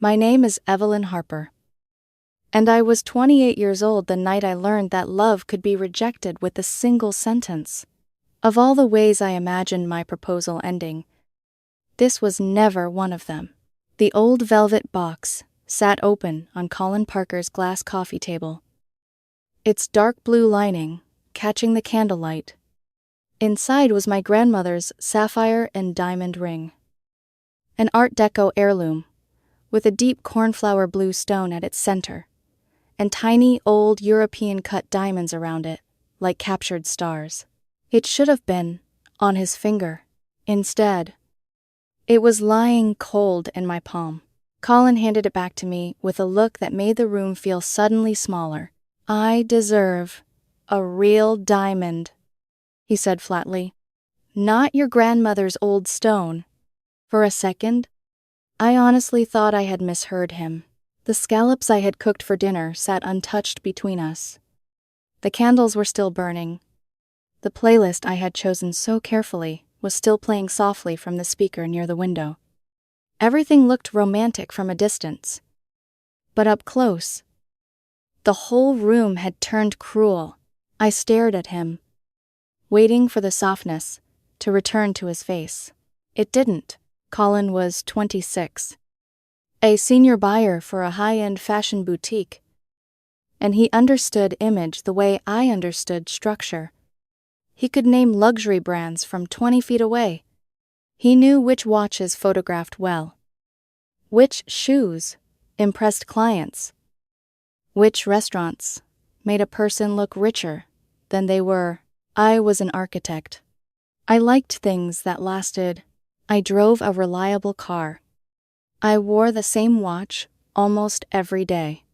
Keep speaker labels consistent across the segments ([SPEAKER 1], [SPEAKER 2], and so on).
[SPEAKER 1] My name is Evelyn Harper. And I was 28 years old the night I learned that love could be rejected with a single sentence. Of all the ways I imagined my proposal ending, this was never one of them. The old velvet box sat open on Colin Parker's glass coffee table, its dark blue lining catching the candlelight. Inside was my grandmother's sapphire and diamond ring, an Art Deco heirloom with a deep cornflower blue stone at its center, and tiny old European-cut diamonds around it, like captured stars. It should have been on his finger. Instead, it was lying cold in my palm. Colin handed it back to me with a look that made the room feel suddenly smaller. "I deserve a real diamond," he said flatly. "Not your grandmother's old stone." For a second, I honestly thought I had misheard him. The scallops I had cooked for dinner sat untouched between us. The candles were still burning. The playlist I had chosen so carefully was still playing softly from the speaker near the window. Everything looked romantic from a distance. But up close, the whole room had turned cruel. I stared at him, waiting for the softness to return to his face. It didn't. Colin was 26, a senior buyer for a high-end fashion boutique, and he understood image the way I understood structure. He could name luxury brands from 20 feet away. He knew which watches photographed well, which shoes impressed clients, which restaurants made a person look richer than they were. I was an architect. I liked things that lasted. I drove a reliable car. I wore the same watch almost every day.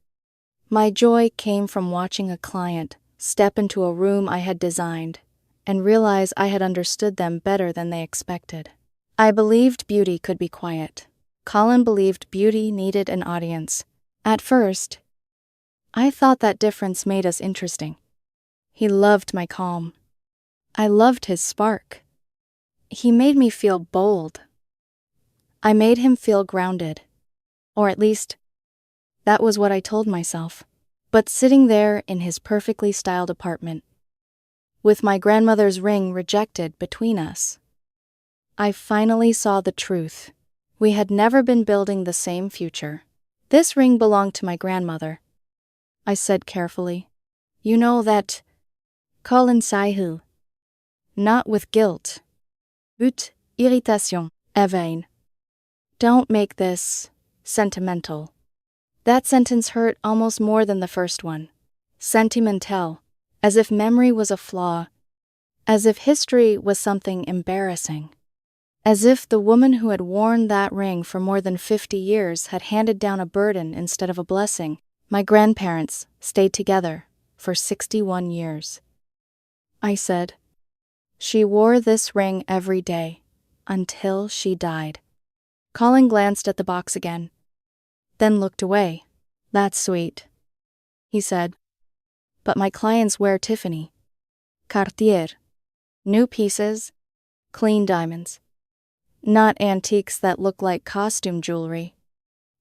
[SPEAKER 1] My joy came from watching a client step into a room I had designed and realize I had understood them better than they expected. I believed beauty could be quiet. Colin believed beauty needed an audience. At first, I thought that difference made us interesting. He loved my calm. I loved his spark. He made me feel bold. I made him feel grounded. Or at least, that was what I told myself. But sitting there in his perfectly styled apartment, with my grandmother's ring rejected between us, I finally saw the truth. We had never been building the same future. "This ring belonged to my grandmother," I said carefully. "You know that." Colin sighed. Not with guilt, but irritation. "Evain, don't make this sentimental." That sentence hurt almost more than the first one. Sentimental, as if memory was a flaw, as if history was something embarrassing, as if the woman who had worn that ring for more than 50 years had handed down a burden instead of a blessing. My grandparents stayed together for 61 years. I said, "She wore this ring every day until she died." Colin glanced at the box again, then looked away. "That's sweet," he said. "But my clients wear Tiffany, Cartier, new pieces, clean diamonds, not antiques that look like costume jewelry."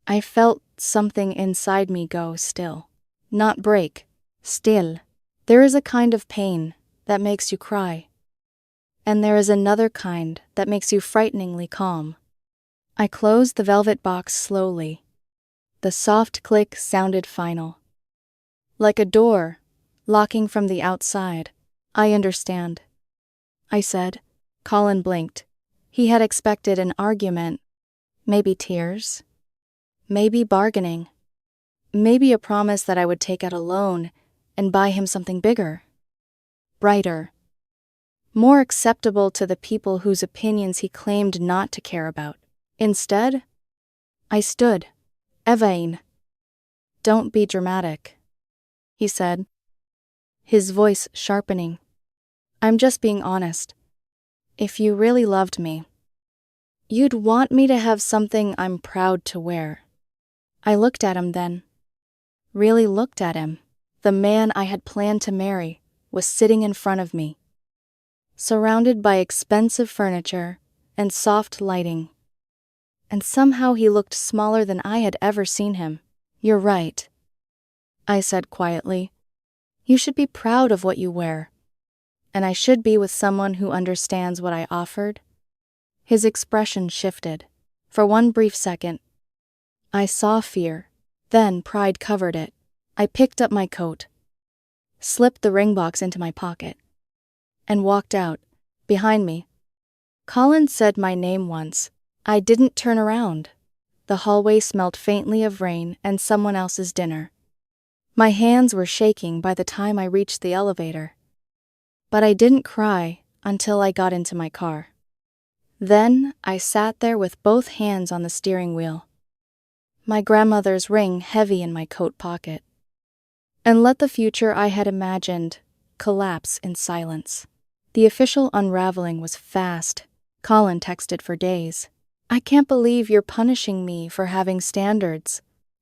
[SPEAKER 1] I felt something inside me go still. Not break, still. There is a kind of pain that makes you cry, and there is another kind that makes you frighteningly calm. I closed the velvet box slowly. The soft click sounded final, like a door locking from the outside. "I understand," I said. Colin blinked. He had expected an argument, maybe tears, maybe bargaining, maybe a promise that I would take out a loan and buy him something bigger, brighter, more acceptable to the people whose opinions he claimed not to care about. Instead, I stood. "Evain, don't be dramatic," he said, his voice sharpening. "I'm just being honest. If you really loved me, you'd want me to have something I'm proud to wear." I looked at him then. Really looked at him. The man I had planned to marry was sitting in front of me, surrounded by expensive furniture and soft lighting. and somehow he looked smaller than I had ever seen him. "You're right," I said quietly. "You should be proud of what you wear. And I should be with someone who understands what I offered." His expression shifted. For one brief second, I saw fear. Then pride covered it. I picked up my coat, slipped the ring box into my pocket, and walked out. Behind me, Colin said my name once. I didn't turn around. The hallway smelled faintly of rain and someone else's dinner. My hands were shaking by the time I reached the elevator. But I didn't cry until I got into my car. Then I sat there with both hands on the steering wheel, my grandmother's ring heavy in my coat pocket, and let the future I had imagined collapse in silence. The official unraveling was fast. Colin texted for days. "I can't believe you're punishing me for having standards.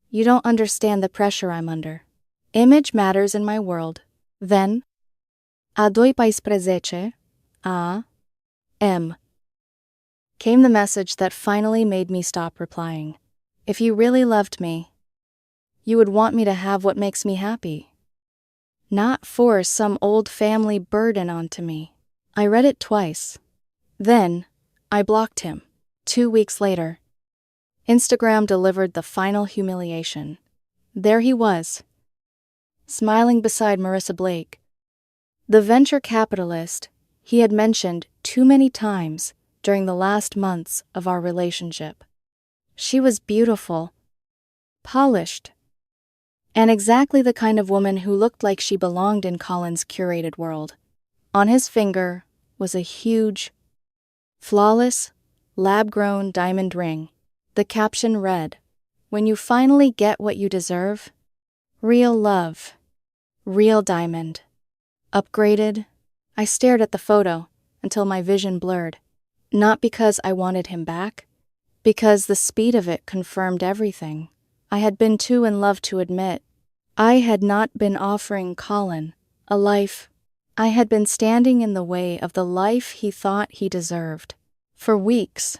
[SPEAKER 1] You don't understand the pressure I'm under. Image matters in my world." Then, a 2 a.m. came the message that finally made me stop replying. "If you really loved me, you would want me to have what makes me happy, not force some old family burden onto me." I read it twice. Then, I blocked him. 2 weeks later, Instagram delivered the final humiliation. There he was, smiling beside Marissa Blake, the venture capitalist he had mentioned too many times during the last months of our relationship. She was beautiful, polished, and exactly the kind of woman who looked like she belonged in Colin's curated world. On his finger was a huge, flawless, lab-grown diamond ring. The caption read, "When you finally get what you deserve, real love, real diamond." Upgraded. I stared at the photo until my vision blurred. Not because I wanted him back, because the speed of it confirmed everything I had been too in love to admit. I had not been offering Colin a life. I had been standing in the way of the life he thought he deserved. For weeks,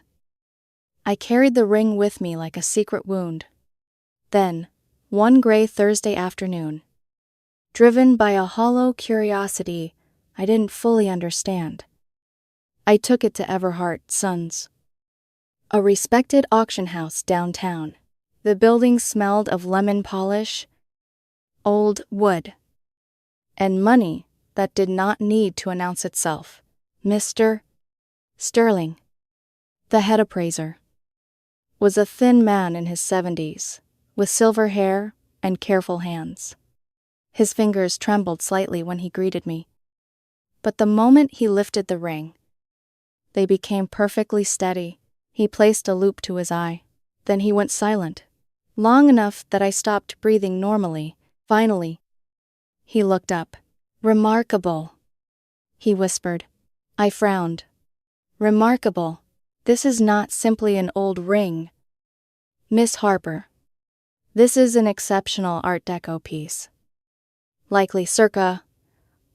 [SPEAKER 1] I carried the ring with me like a secret wound. Then, one gray Thursday afternoon, driven by a hollow curiosity I didn't fully understand, I took it to Everhart Sons, a respected auction house downtown. The building smelled of lemon polish, old wood, and money that did not need to announce itself. Mr. Sterling, the head appraiser, was a thin man in his 70s, with silver hair and careful hands. His fingers trembled slightly when he greeted me. But the moment he lifted the ring, they became perfectly steady. He placed a loop to his eye. Then he went silent, long enough that I stopped breathing normally. Finally, he looked up. "Remarkable," he whispered. I frowned. "Remarkable. This is not simply an old ring, Miss Harper. This is an exceptional Art Deco piece. Likely circa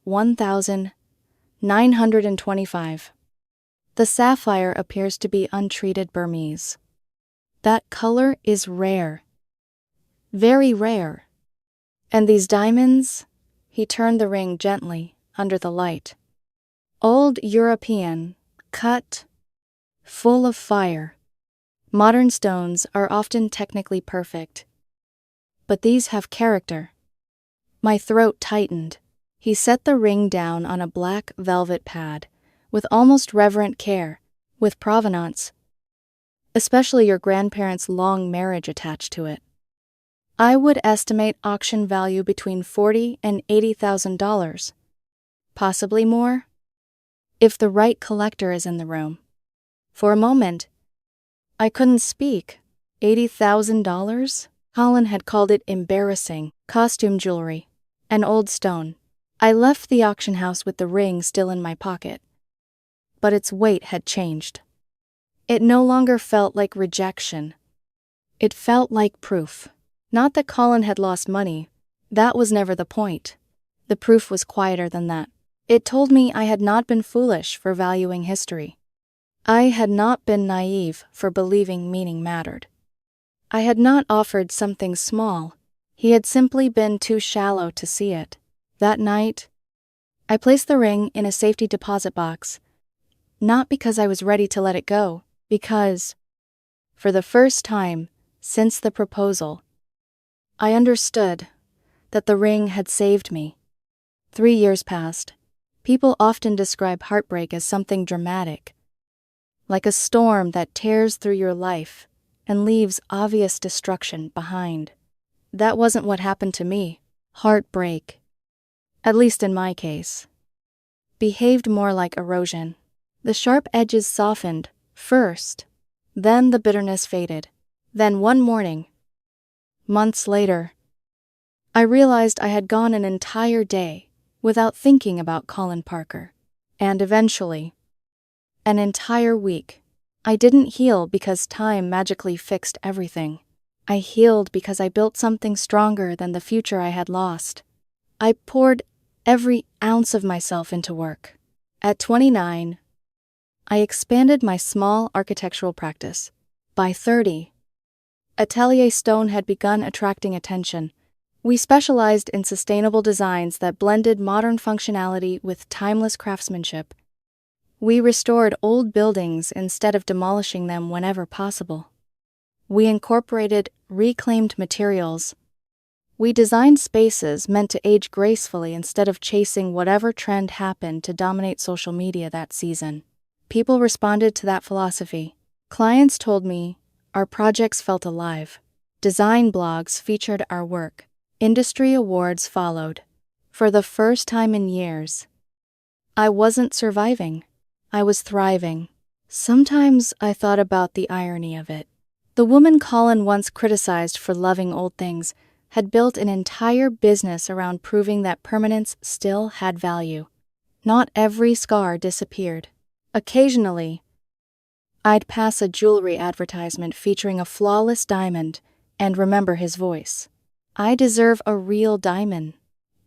[SPEAKER 1] 1925. The sapphire appears to be untreated Burmese. That color is rare. Very rare. And these diamonds?" He turned the ring gently under the light. "Old European, cut, full of fire. Modern stones are often technically perfect, but these have character." My throat tightened. He set the ring down on a black velvet pad, with almost reverent care, with provenance, especially your grandparents' long marriage attached to it. "I would estimate auction value between $40,000 and $80,000. Possibly more, if the right collector is in the room." For a moment, I couldn't speak. $80,000? Colin had called it embarrassing, costume jewelry, an old stone. I left the auction house with the ring still in my pocket. But its weight had changed. It no longer felt like rejection. It felt like proof. Not that Colin had lost money. That was never the point. The proof was quieter than that. It told me I had not been foolish for valuing history. I had not been naive for believing meaning mattered. I had not offered something small. He had simply been too shallow to see it. That night, I placed the ring in a safety deposit box, not because I was ready to let it go, because, for the first time since the proposal, I understood that the ring had saved me. 3 years passed. People often describe heartbreak as something dramatic, like a storm that tears through your life and leaves obvious destruction behind. That wasn't what happened to me. Heartbreak, at least in my case, behaved more like erosion. The sharp edges softened first, then the bitterness faded. Then one morning, months later, I realized I had gone an entire day without thinking about Colin Parker. And eventually, an entire week. I didn't heal because time magically fixed everything. I healed because I built something stronger than the future I had lost. I poured every ounce of myself into work. At 29, I expanded my small architectural practice. By 30, Atelier Stone had begun attracting attention. We specialized in sustainable designs that blended modern functionality with timeless craftsmanship. We restored old buildings instead of demolishing them whenever possible. We incorporated reclaimed materials. We designed spaces meant to age gracefully instead of chasing whatever trend happened to dominate social media that season. People responded to that philosophy. Clients told me our projects felt alive. Design blogs featured our work. Industry awards followed. For the first time in years, I wasn't surviving. I was thriving. Sometimes I thought about the irony of it. The woman Colin once criticized for loving old things had built an entire business around proving that permanence still had value. Not every scar disappeared. Occasionally, I'd pass a jewelry advertisement featuring a flawless diamond and remember his voice. I deserve a real diamond.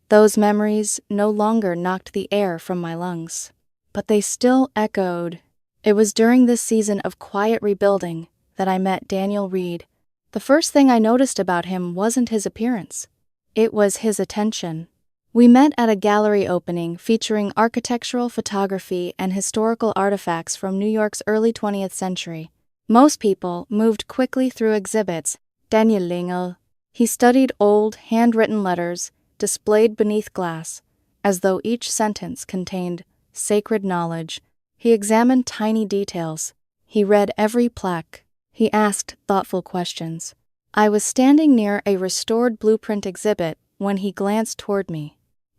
[SPEAKER 1] Those memories no longer knocked the air from my lungs, but they still echoed. It was during this season of quiet rebuilding that I met Daniel Reed. The first thing I noticed about him wasn't his appearance. It was his attention. We met at a gallery opening featuring architectural photography and historical artifacts from New York's early 20th century. Most people moved quickly through exhibits. Daniel Lingel. He studied old, handwritten letters displayed beneath glass, as though each sentence contained sacred knowledge. He examined tiny details. He read every plaque. He asked thoughtful questions. I was standing near a restored blueprint exhibit when he glanced toward me.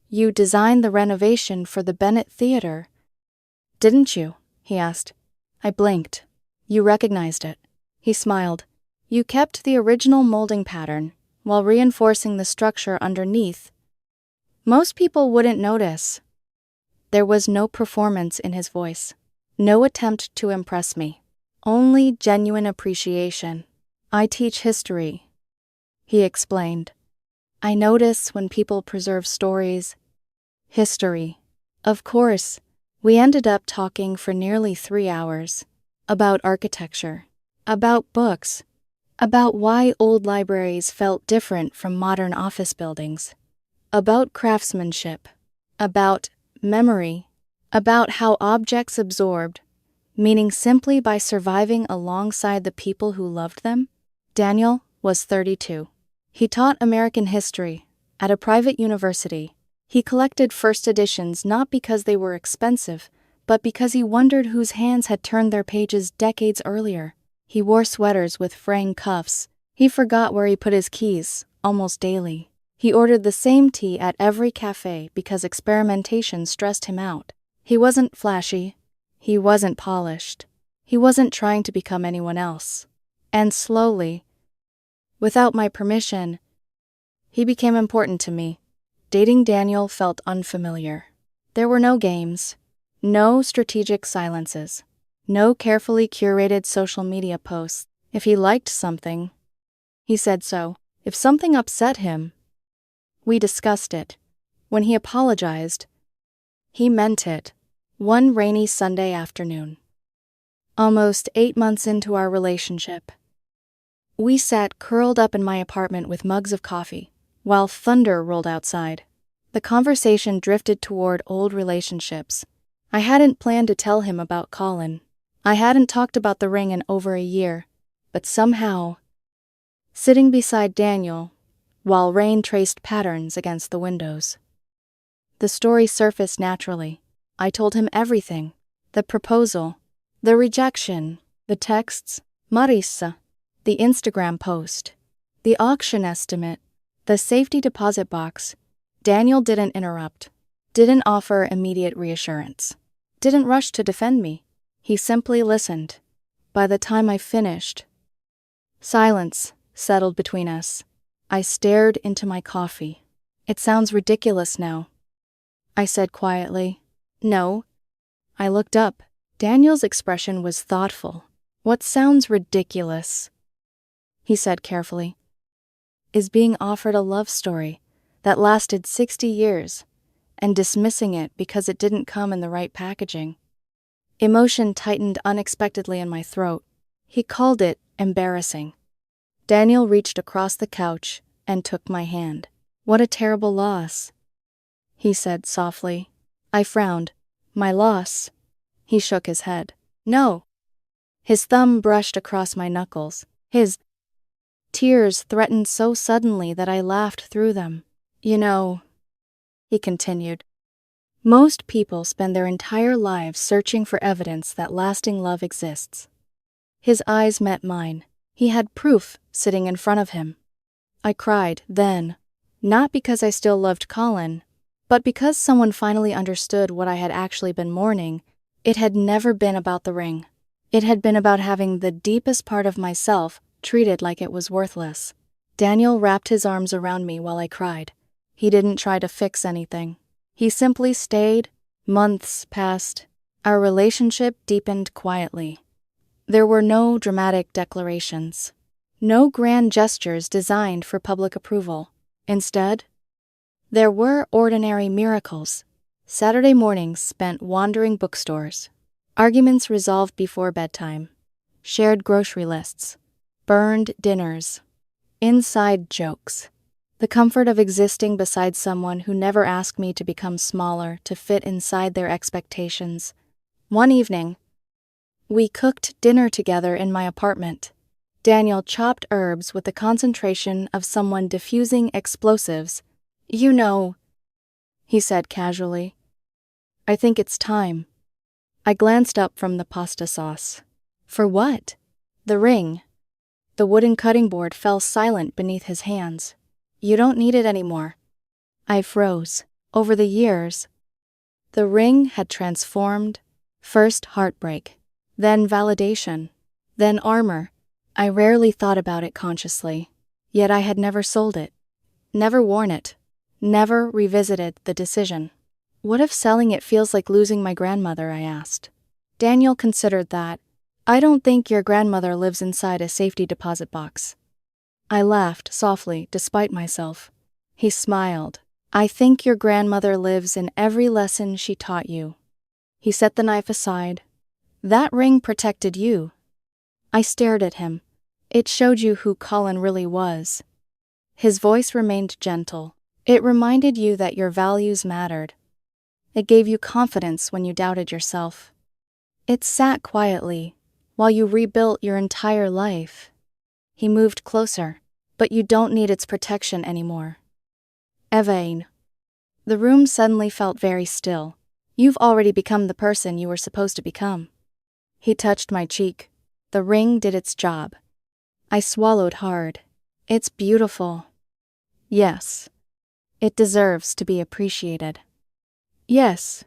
[SPEAKER 1] "You designed the renovation for the Bennett Theater, didn't you?" he asked. I blinked. "You recognized it." He smiled. "You kept the original molding pattern while reinforcing the structure underneath. Most people wouldn't notice." There was no performance in his voice, no attempt to impress me, only genuine appreciation. "I teach history," he explained. "I notice when people preserve stories." History. Of course, we ended up talking for nearly 3 hours. About architecture, about books, about why old libraries felt different from modern office buildings, about craftsmanship, about memory, about how objects absorbed meaning simply by surviving alongside the people who loved them. Daniel was 32. He taught American history at a private university. He collected first editions not because they were expensive, but because he wondered whose hands had turned their pages decades earlier. He wore sweaters with fraying cuffs. He forgot where he put his keys, almost daily. He ordered the same tea at every cafe because experimentation stressed him out. He wasn't flashy. He wasn't polished. He wasn't trying to become anyone else. And slowly, without my permission, he became important to me. Dating Daniel felt unfamiliar. There were no games, no strategic silences, no carefully curated social media posts. If he liked something, he said so. If something upset him, we discussed it. When he apologized, he meant it. One rainy Sunday afternoon, almost 8 months into our relationship. We sat curled up in my apartment with mugs of coffee, while thunder rolled outside. The conversation drifted toward old relationships. I hadn't planned to tell him about Colin. I hadn't talked about the ring in over a year, but somehow, sitting beside Daniel, while rain traced patterns against the windows, the story surfaced naturally. I told him everything: the proposal, the rejection, the texts, Marissa, the Instagram post, the auction estimate, the safety deposit box. Daniel didn't interrupt, didn't offer immediate reassurance, didn't rush to defend me. He simply listened. By the time I finished, silence settled between us. I stared into my coffee. "It sounds ridiculous now," I said quietly. "No." I looked up. Daniel's expression was thoughtful. "What sounds ridiculous," he said carefully, "is being offered a love story that lasted 60 years and dismissing it because it didn't come in the right packaging." Emotion tightened unexpectedly in my throat. He called it embarrassing. Daniel reached across the couch and took my hand. "What a terrible loss," he said softly. I frowned. "My loss?" He shook his head. "No." His thumb brushed across my knuckles. His tears threatened so suddenly that I laughed through them. "You know," he continued, "most people spend their entire lives searching for evidence that lasting love exists." His eyes met mine. He had proof sitting in front of him. I cried then, not because I still loved Colin, but because someone finally understood what I had actually been mourning. It had never been about the ring. It had been about having the deepest part of myself treated like it was worthless. Daniel wrapped his arms around me while I cried. He didn't try to fix anything. He simply stayed. Months passed. Our relationship deepened quietly. There were no dramatic declarations, no grand gestures designed for public approval. Instead, there were ordinary miracles. Saturday mornings spent wandering bookstores, arguments resolved before bedtime, shared grocery lists, burned dinners, inside jokes. The comfort of existing beside someone who never asked me to become smaller to fit inside their expectations. One evening, we cooked dinner together in my apartment. Daniel chopped herbs with the concentration of someone diffusing explosives. "You know," he said casually, "I think it's time." I glanced up from the pasta sauce. "For what?" "The ring." The wooden cutting board fell silent beneath his hands. "You don't need it anymore." I froze. Over the years, the ring had transformed. First heartbreak, then validation, then armor. I rarely thought about it consciously, yet I had never sold it, never worn it, never revisited the decision. "What if selling it feels like losing my grandmother?" I asked. Daniel considered that. "I don't think your grandmother lives inside a safety deposit box." I laughed softly despite myself. He smiled. "I think your grandmother lives in every lesson she taught you." He set the knife aside. "That ring protected you." I stared at him. "It showed you who Colin really was." His voice remained gentle. "It reminded you that your values mattered. It gave you confidence when you doubted yourself. It sat quietly while you rebuilt your entire life." He moved closer. "But you don't need its protection anymore, Evain." The room suddenly felt very still. "You've already become the person you were supposed to become." He touched my cheek. "The ring did its job." I swallowed hard. "It's beautiful." "Yes." "It deserves to be appreciated." "Yes."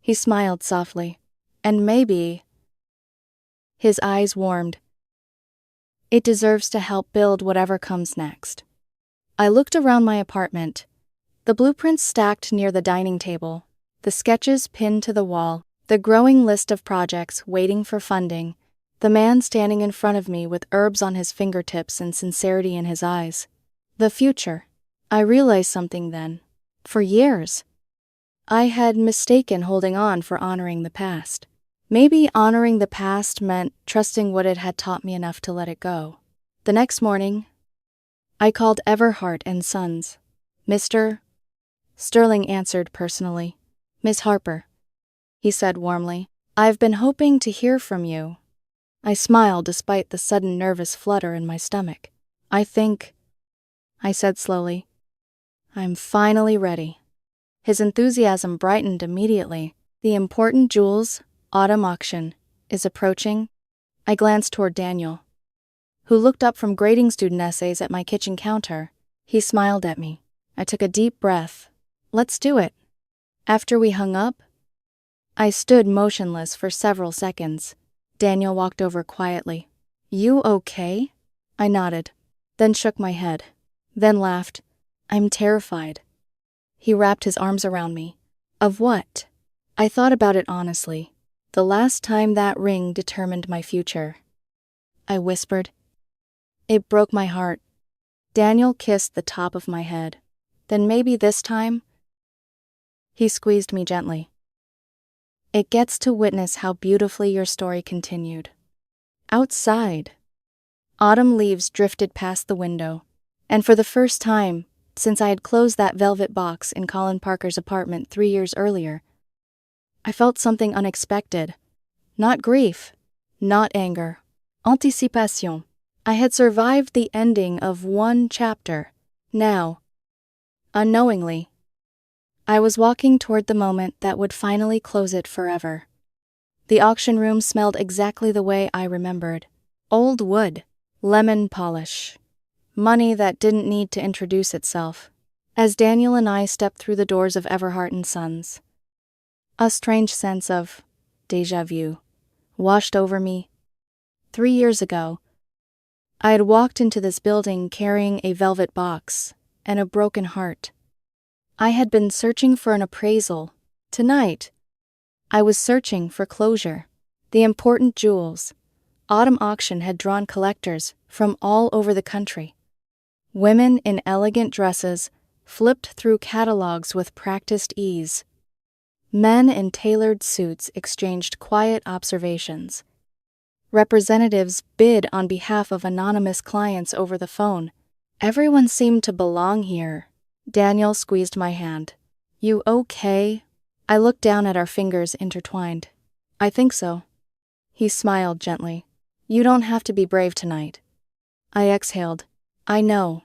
[SPEAKER 1] He smiled softly. "And maybe," his eyes warmed, "it deserves to help build whatever comes next." I looked around my apartment. The blueprints stacked near the dining table, the sketches pinned to the wall, the growing list of projects waiting for funding, the man standing in front of me with herbs on his fingertips and sincerity in his eyes. The future. I realized something then. For years, I had mistaken holding on for honoring the past. Maybe honoring the past meant trusting what it had taught me enough to let it go. The next morning, I called Everhart and Sons. Mr. Sterling answered personally. Miss Harper, he said warmly, I've been hoping to hear from you. I smiled despite the sudden nervous flutter in my stomach. I said slowly, I'm finally ready. His enthusiasm brightened immediately. The important jewels autumn auction is approaching. I glanced toward Daniel, who looked up from grading student essays at my kitchen counter. He smiled at me. I took a deep breath. Let's do it. After we hung up, I stood motionless for several seconds. Daniel walked over quietly. You okay? I nodded, then shook my head, then laughed. I'm terrified. He wrapped his arms around me. Of what? I thought about it honestly. The last time that ring determined my future. I whispered. It broke my heart. Daniel kissed the top of my head. Then maybe this time? He squeezed me gently. It gets to witness how beautifully your story continued. Outside, autumn leaves drifted past the window, and for the first time, since I had closed that velvet box in Colin Parker's apartment 3 years earlier, I felt something unexpected. Not grief, not anger. Anticipation. I had survived the ending of one chapter. Now, unknowingly, I was walking toward the moment that would finally close it forever. The auction room smelled exactly the way I remembered. Old wood, lemon polish, money that didn't need to introduce itself. As Daniel and I stepped through the doors of Everhart and Sons, a strange sense of déjà vu washed over me. 3 years ago, I had walked into this building carrying a velvet box and a broken heart. I had been searching for an appraisal. Tonight, I was searching for closure. The important jewels. Autumn auction had drawn collectors from all over the country. Women in elegant dresses flipped through catalogs with practiced ease. Men in tailored suits exchanged quiet observations. Representatives bid on behalf of anonymous clients over the phone. Everyone seemed to belong here. Daniel squeezed my hand. You okay? I looked down at our fingers intertwined. I think so. He smiled gently. You don't have to be brave tonight. I exhaled. I know.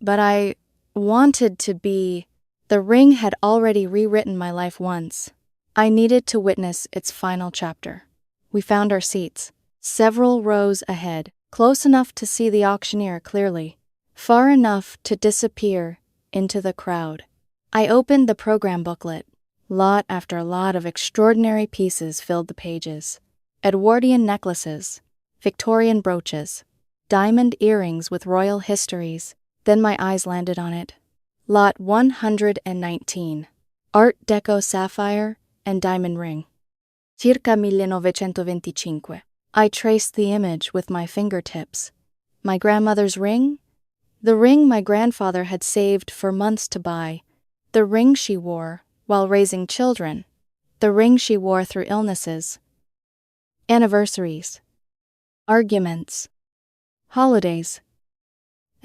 [SPEAKER 1] But I wanted to be. The ring had already rewritten my life once. I needed to witness its final chapter. We found our seats, several rows ahead, close enough to see the auctioneer clearly, far enough to disappear into the crowd. I opened the program booklet. Lot after lot of extraordinary pieces filled the pages. Edwardian necklaces, Victorian brooches, diamond earrings with royal histories. Then my eyes landed on it. Lot 119. Art Deco sapphire and diamond ring. Circa 1925. I traced the image with my fingertips. My grandmother's ring? The ring my grandfather had saved for months to buy. The ring she wore while raising children. The ring she wore through illnesses. Anniversaries. Arguments. Holidays.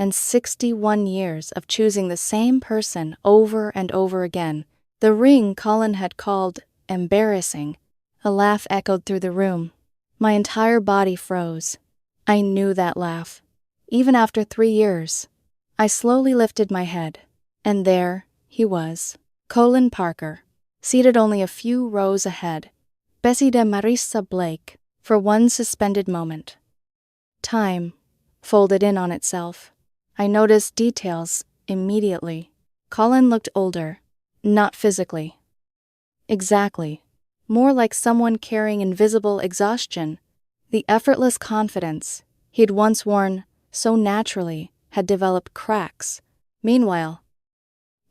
[SPEAKER 1] And 61 years of choosing the same person over and over again. The ring Colin had called embarrassing. A laugh echoed through the room. My entire body froze. I knew that laugh. Even after 3 years, I slowly lifted my head, and there he was, Colin Parker, seated only a few rows ahead. Bessie de Marissa Blake, for one suspended moment. Time folded in on itself. I noticed details immediately. Colin looked older, not physically. Exactly. More like someone carrying invisible exhaustion. The effortless confidence he'd once worn so naturally had developed cracks. Meanwhile,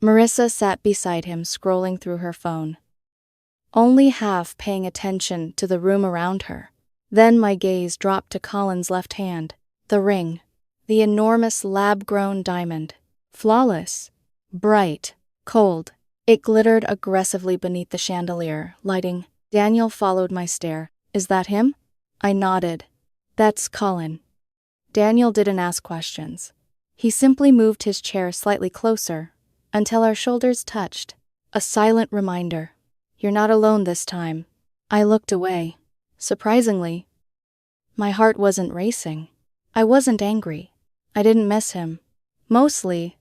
[SPEAKER 1] Marissa sat beside him scrolling through her phone, only half paying attention to the room around her. Then my gaze dropped to Colin's left hand, the ring, the enormous lab-grown diamond. Flawless, bright, cold. It glittered aggressively beneath the chandelier, lighting Daniel followed my stare. Is that him? I nodded. That's Colin. Daniel didn't ask questions. He simply moved his chair slightly closer until our shoulders touched. A silent reminder. You're not alone this time. I looked away. Surprisingly, my heart wasn't racing. I wasn't angry. I didn't miss him. Mostly,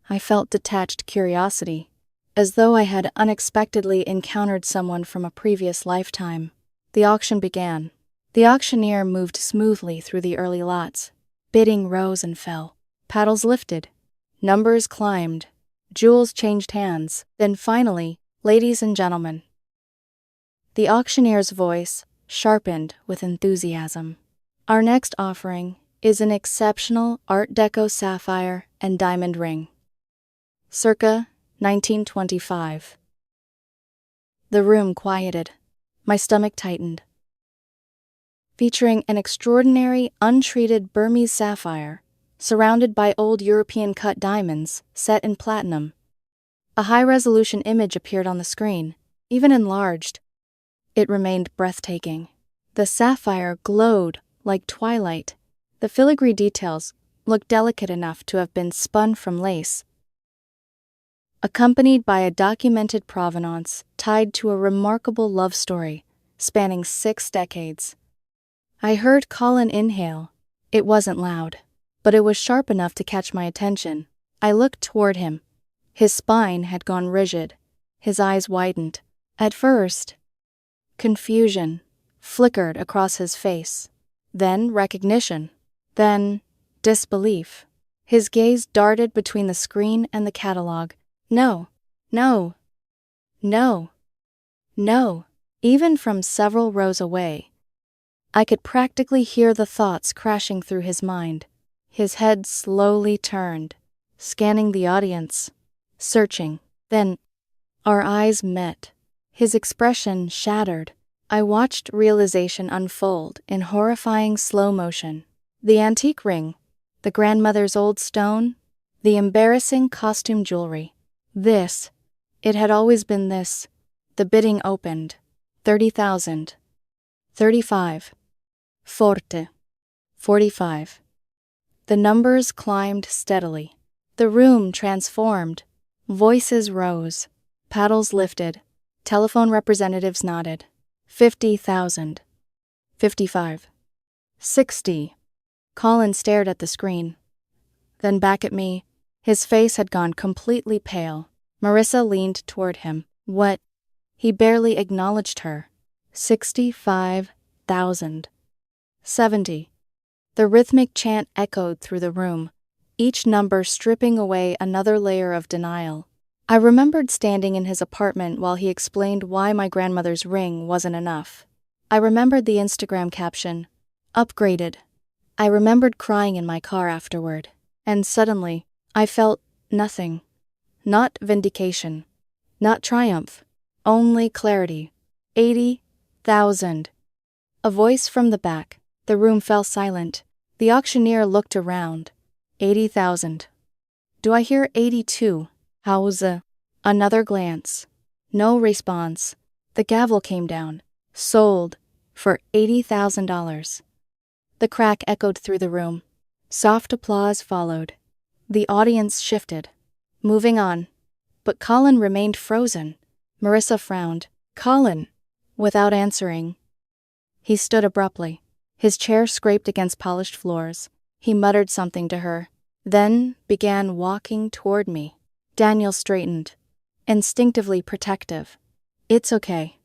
[SPEAKER 1] I felt detached curiosity, as though I had unexpectedly encountered someone from a previous lifetime. The auction began. The auctioneer moved smoothly through the early lots. Bidding rose and fell. Paddles lifted. Numbers climbed. Jewels changed hands. Then finally, ladies and gentlemen. The auctioneer's voice sharpened with enthusiasm. Our next offering is an exceptional Art Deco sapphire and diamond ring. Circa 1925. The room quieted. My stomach tightened. Featuring an extraordinary, untreated Burmese sapphire, surrounded by old European cut diamonds set in platinum. A high-resolution image appeared on the screen, even enlarged. It remained breathtaking. The sapphire glowed like twilight. The filigree details looked delicate enough to have been spun from lace, accompanied by a documented provenance tied to a remarkable love story spanning 6 decades. I heard Colin inhale. It wasn't loud, but it was sharp enough to catch my attention. I looked toward him. His spine had gone rigid. His eyes widened. At first, confusion flickered across his face. Then recognition. Then disbelief. His gaze darted between the screen and the catalog. No, no, no, no. Even from several rows away, I could practically hear the thoughts crashing through his mind. His head slowly turned, scanning the audience, searching. Then, our eyes met. His expression shattered. I watched realization unfold in horrifying slow motion. The antique ring, the grandmother's old stone, the embarrassing costume jewelry. It had always been this. The bidding opened. 30,000. 35. Forte. 45. The numbers climbed steadily. The room transformed. Voices rose. Paddles lifted. Telephone representatives nodded. 50,000. 55. 60. Colin stared at the screen. Then back at me. His face had gone completely pale. Marissa leaned toward him. What? He barely acknowledged her. 65,000. 70. The rhythmic chant echoed through the room, each number stripping away another layer of denial. I remembered standing in his apartment while he explained why my grandmother's ring wasn't enough. I remembered the Instagram caption, "Upgraded." I remembered crying in my car afterward. And suddenly, I felt nothing. Not vindication. Not triumph. Only clarity. 80,000. A voice from the back. The room fell silent. The auctioneer looked around. 80,000. Do I hear 82? How's Another glance. No response. The gavel came down. Sold. For $80,000. The crack echoed through the room. Soft applause followed. The audience shifted. Moving on. But Colin remained frozen. Marissa frowned. Colin. Without answering. He stood abruptly. His chair scraped against polished floors. He muttered something to her, then began walking toward me. Daniel straightened, instinctively protective. It's okay,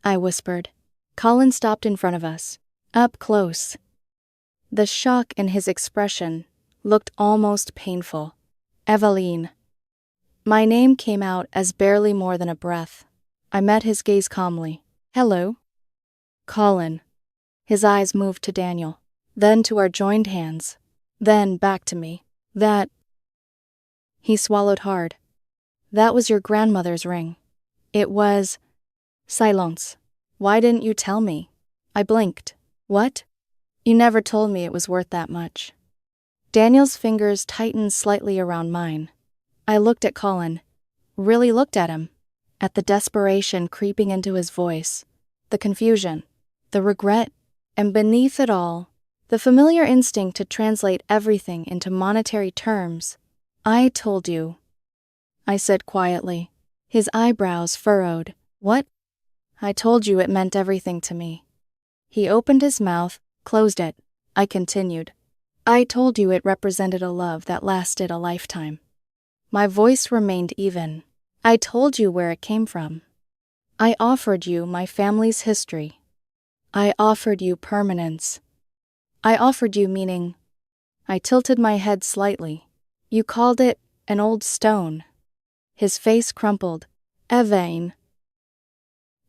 [SPEAKER 1] I whispered. Colin stopped in front of us, up close. The shock in his expression looked almost painful. Eveline. My name came out as barely more than a breath. I met his gaze calmly. Hello? Colin. His eyes moved to Daniel, then to our joined hands, then back to me. He swallowed hard. That was your grandmother's ring. It was... Silence. Why didn't you tell me? I blinked. What? You never told me it was worth that much. Daniel's fingers tightened slightly around mine. I looked at Colin. Really looked at him. at the desperation creeping into his voice, the confusion, the regret, and beneath it all, the familiar instinct to translate everything into monetary terms. "I told you," I said quietly. His eyebrows furrowed. "What?" "I told you it meant everything to me." He opened his mouth, closed it. I continued. "I told you it represented a love that lasted a lifetime." My voice remained even. "I told you where it came from. I offered you my family's history. I offered you permanence. I offered you meaning." I tilted my head slightly. "You called it an old stone." His face crumpled. "Evain."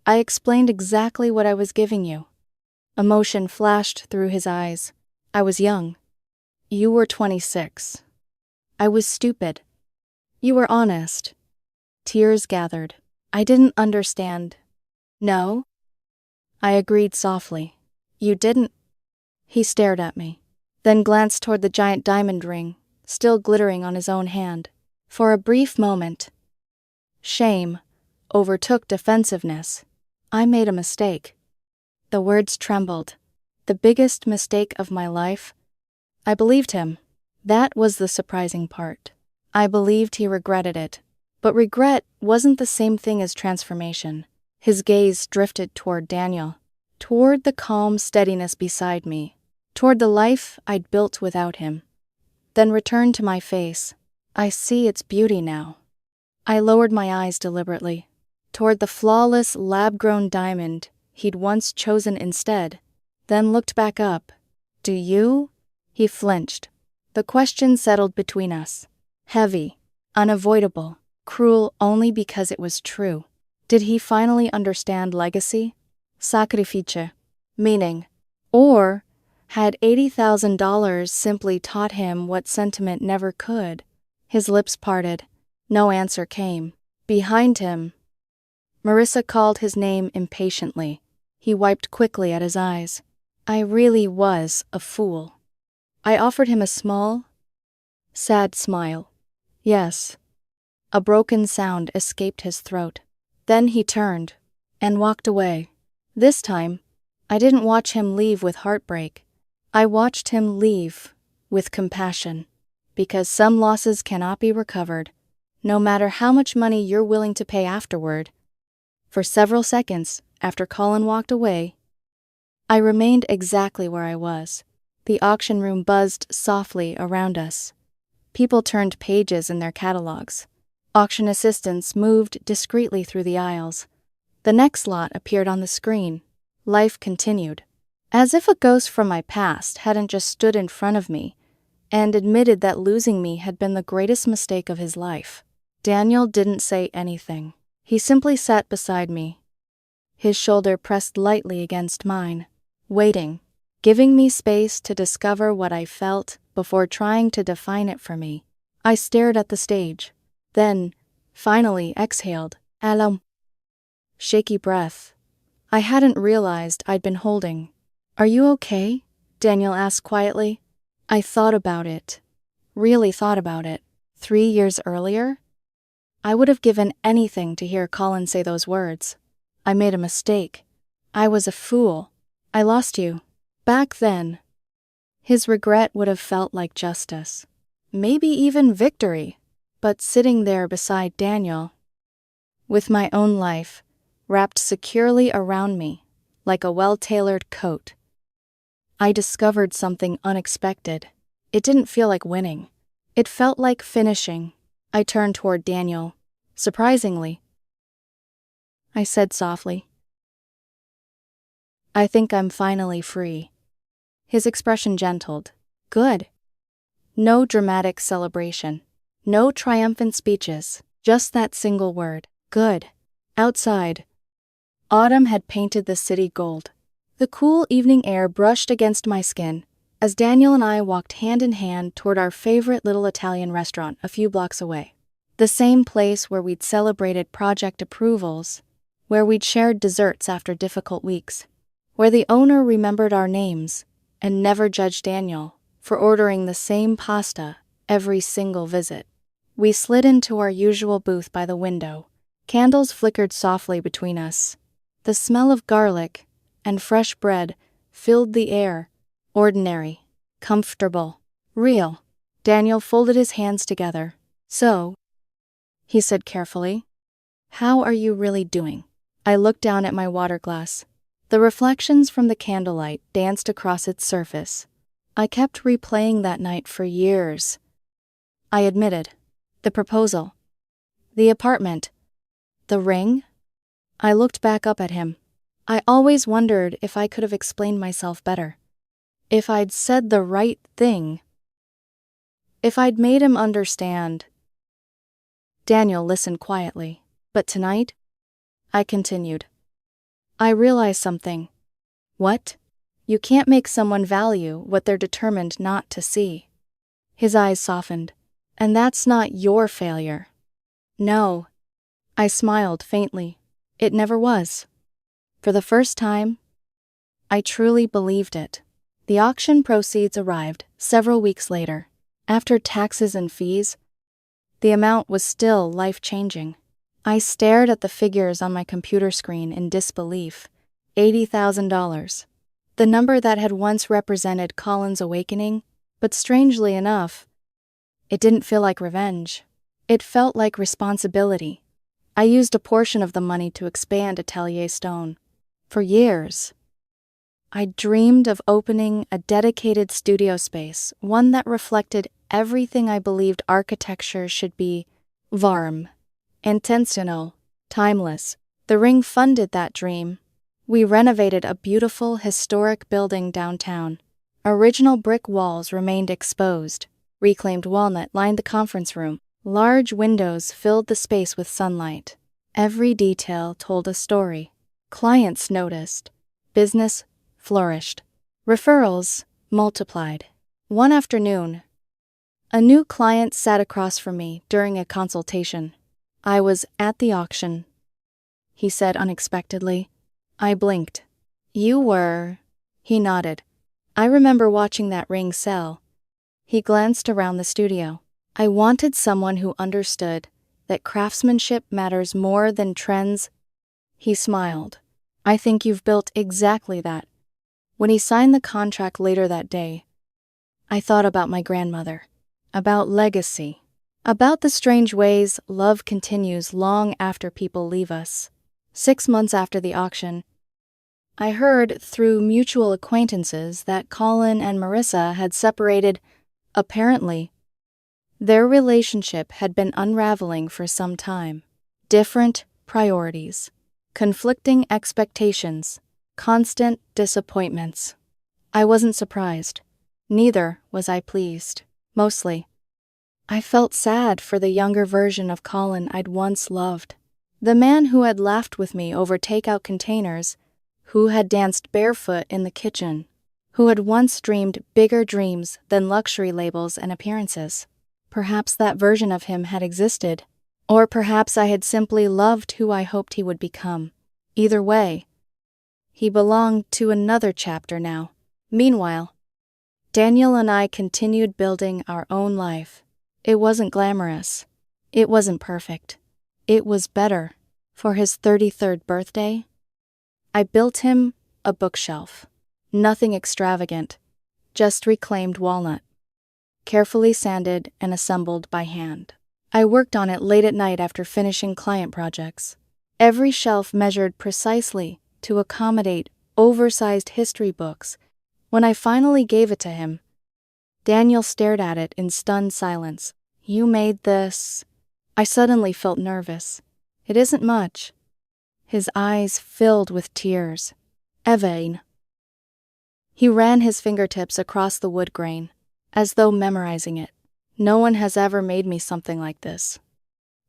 [SPEAKER 1] I explained exactly what I was giving you. Emotion flashed through his eyes. I was young. You were 26. I was stupid. You were honest. Tears gathered. I didn't understand. "No?" I agreed softly. "You didn't." He stared at me, then glanced toward the giant diamond ring, still glittering on his own hand. For a brief moment, shame overtook defensiveness. I made a mistake. The words trembled. The biggest mistake of my life. I believed him. That was the surprising part. I believed he regretted it. But regret wasn't the same thing as transformation. His gaze drifted toward Daniel, toward the calm steadiness beside me, toward the life I'd built without him. Then returned to my face. "I see its beauty now." I lowered my eyes deliberately, toward the flawless lab-grown diamond he'd once chosen instead, then looked back up. "Do you?" He flinched. The question settled between us. Heavy, unavoidable, cruel only because it was true. Did he finally understand legacy? Sacrifice. Meaning. Or had $80,000 simply taught him what sentiment never could? His lips parted. No answer came. Behind him, Marissa called his name impatiently. He wiped quickly at his eyes. I really was a fool. I offered him a small, sad smile. "Yes." A broken sound escaped his throat. Then he turned and walked away. This time, I didn't watch him leave with heartbreak. I watched him leave with compassion. Because some losses cannot be recovered, no matter how much money you're willing to pay afterward. For several seconds, after Colin walked away, I remained exactly where I was. The auction room buzzed softly around us. People turned pages in their catalogs. Auction assistants moved discreetly through the aisles. The next lot appeared on the screen. Life continued. As if a ghost from my past hadn't just stood in front of me and admitted that losing me had been the greatest mistake of his life. Daniel didn't say anything. He simply sat beside me, his shoulder pressed lightly against mine, waiting, giving me space to discover what I felt before trying to define it for me. I stared at the stage, then, finally exhaled. Alum. Shaky breath. I hadn't realized I'd been holding. "Are you okay?" Daniel asked quietly. I thought about it. Really thought about it. 3 years earlier, I would have given anything to hear Colin say those words. I made a mistake. I was a fool. I lost you. Back then, his regret would have felt like justice. Maybe even victory. But sitting there beside Daniel, with my own life wrapped securely around me like a well-tailored coat, I discovered something unexpected. It didn't feel like winning. It felt like finishing. I turned toward Daniel. "Surprisingly," I said softly, "I think I'm finally free." His expression gentled. "Good." No dramatic celebration. No triumphant speeches. Just that single word. Good. Outside, autumn had painted the city gold. The cool evening air brushed against my skin as Daniel and I walked hand in hand toward our favorite little Italian restaurant a few blocks away. The same place where we'd celebrated project approvals, where we'd shared desserts after difficult weeks, where the owner remembered our names and never judged Daniel for ordering the same pasta every single visit. We slid into our usual booth by the window, Candles flickered softly between us. The smell of garlic and fresh bread filled the air. Ordinary, comfortable, real. Daniel folded his hands together. "So," he said carefully, "how are you really doing?" I looked down at my water glass. The reflections from the candlelight danced across its surface. I kept replaying that night for years. I admitted. The proposal. The apartment. The ring. I looked back up at him. I always wondered if I could have explained myself better. If I'd said the right thing. If I'd made him understand. Daniel listened quietly. But tonight, I continued, I realized something. What? You can't make someone value what they're determined not to see. His eyes softened. And that's not your failure. No. I smiled faintly. It never was. For the first time, I truly believed it. The auction proceeds arrived several weeks later. After taxes and fees, the amount was still life-changing. I stared at the figures on my computer screen in disbelief. $80,000. The number that had once represented Colin's awakening, but strangely enough, it didn't feel like revenge. It felt like responsibility. I used a portion of the money to expand Atelier Stone. For years, I dreamed of opening a dedicated studio space, one that reflected everything I believed architecture should be: warm, intentional, timeless. The ring funded that dream. We renovated a beautiful, historic building downtown. Original brick walls remained exposed. Reclaimed walnut lined the conference room. Large windows filled the space with sunlight. Every detail told a story. Clients noticed. Business flourished. Referrals multiplied. One afternoon, a new client sat across from me during a consultation. I was at the auction, he said unexpectedly. I blinked. You were? He nodded. I remember watching that ring sell. He glanced around the studio. I wanted someone who understood that craftsmanship matters more than trends. He smiled. I think you've built exactly that. When he signed the contract later that day, I thought about my grandmother, about legacy, about the strange ways love continues long after people leave us. 6 months after the auction, I heard through mutual acquaintances that Colin and Marissa had separated. Apparently, their relationship had been unraveling for some time. Different priorities, conflicting expectations, constant disappointments. I wasn't surprised. Neither was I pleased. Mostly, I felt sad for the younger version of Colin I'd once loved. The man who had laughed with me over takeout containers, who had danced barefoot in the kitchen, who had once dreamed bigger dreams than luxury labels and appearances. Perhaps that version of him had existed, or perhaps I had simply loved who I hoped he would become. Either way, he belonged to another chapter now. Meanwhile, Daniel and I continued building our own life. It wasn't glamorous. It wasn't perfect. It was better. For his 33rd birthday, I built him a bookshelf. Nothing extravagant, just reclaimed walnut, carefully sanded and assembled by hand. I worked on it late at night after finishing client projects. Every shelf measured precisely to accommodate oversized history books. When I finally gave it to him, Daniel stared at it in stunned silence. You made this? I suddenly felt nervous. It isn't much. His eyes filled with tears. Evain. He ran his fingertips across the wood grain, as though memorizing it. No one has ever made me something like this.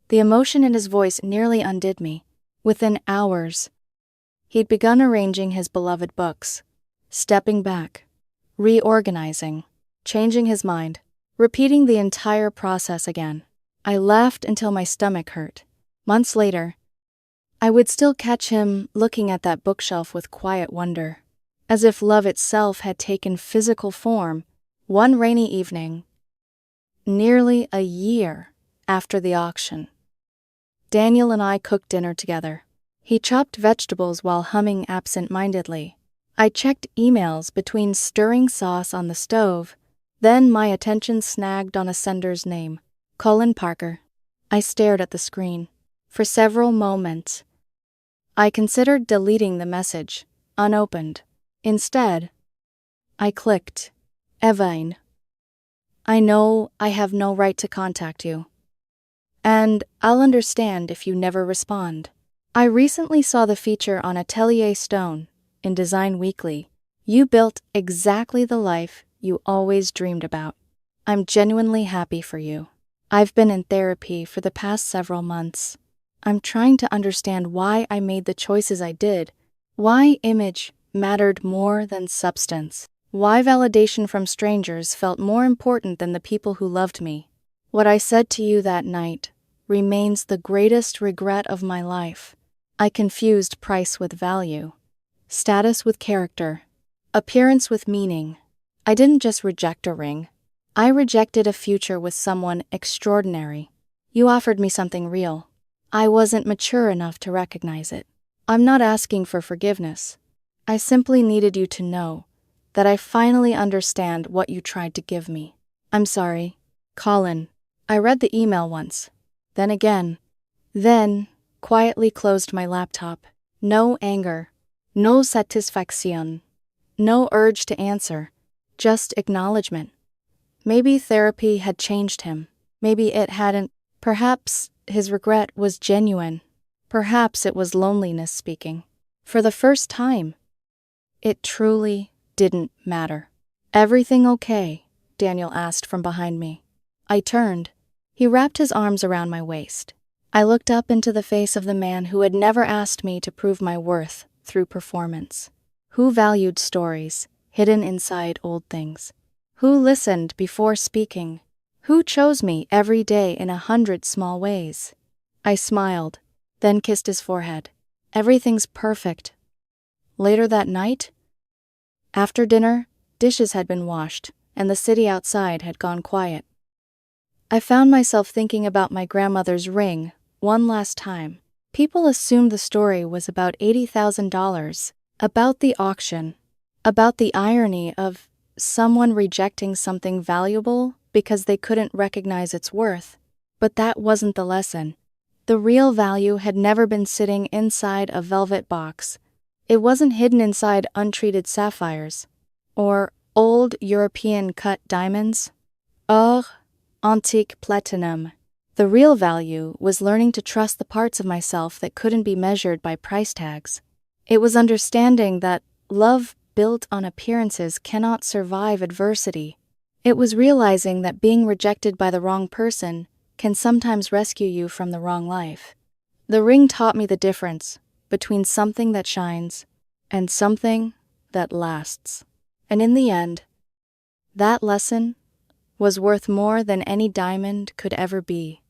[SPEAKER 1] The emotion in his voice nearly undid me. Within hours, he'd begun arranging his beloved books, stepping back, reorganizing, changing his mind, repeating the entire process again. I laughed until my stomach hurt. Months later, I would still catch him looking at that bookshelf with quiet wonder, as if love itself had taken physical form. One rainy evening, nearly a year after the auction, Daniel and I cooked dinner together. He chopped vegetables while humming absent-mindedly. I checked emails between stirring sauce on the stove. Then my attention snagged on a sender's name, Colin Parker. I stared at the screen. For several moments, I considered deleting the message, unopened. Instead, I clicked, Evain. I know I have no right to contact you. And I'll understand if you never respond. I recently saw the feature on Atelier Stone in Design Weekly. You built exactly the life you always dreamed about. I'm genuinely happy for you. I've been in therapy for the past several months. I'm trying to understand why I made the choices I did, why image mattered more than substance, why validation from strangers felt more important than the people who loved me. What I said to you that night remains the greatest regret of my life. I confused price with value, status with character, appearance with meaning. I didn't just reject a ring. I rejected a future with someone extraordinary. You offered me something real. I wasn't mature enough to recognize it. I'm not asking for forgiveness. I simply needed you to know that I finally understand what you tried to give me. I'm sorry, Colin. I read the email once, then again, then quietly closed my laptop. No anger, no satisfaction, no urge to answer, just acknowledgement. Maybe therapy had changed him. Maybe it hadn't. Perhaps his regret was genuine. Perhaps it was loneliness speaking. For the first time, it truly didn't matter. Everything okay? Daniel asked from behind me. I turned. He wrapped his arms around my waist. I looked up into the face of the man who had never asked me to prove my worth through performance. Who valued stories hidden inside old things? Who listened before speaking? Who chose me every day in 100 small ways? I smiled, then kissed his forehead. Everything's perfect. Later that night, after dinner, dishes had been washed, and the city outside had gone quiet. I found myself thinking about my grandmother's ring one last time. People assumed the story was about $80,000, about the auction, about the irony of someone rejecting something valuable because they couldn't recognize its worth. But that wasn't the lesson. The real value had never been sitting inside a velvet box. It wasn't hidden inside untreated sapphires or old European cut diamonds. Or antique platinum. The real value was learning to trust the parts of myself that couldn't be measured by price tags. It was understanding that love built on appearances cannot survive adversity. It was realizing that being rejected by the wrong person can sometimes rescue you from the wrong life. The ring taught me the difference between something that shines and something that lasts. And in the end, that lesson was worth more than any diamond could ever be.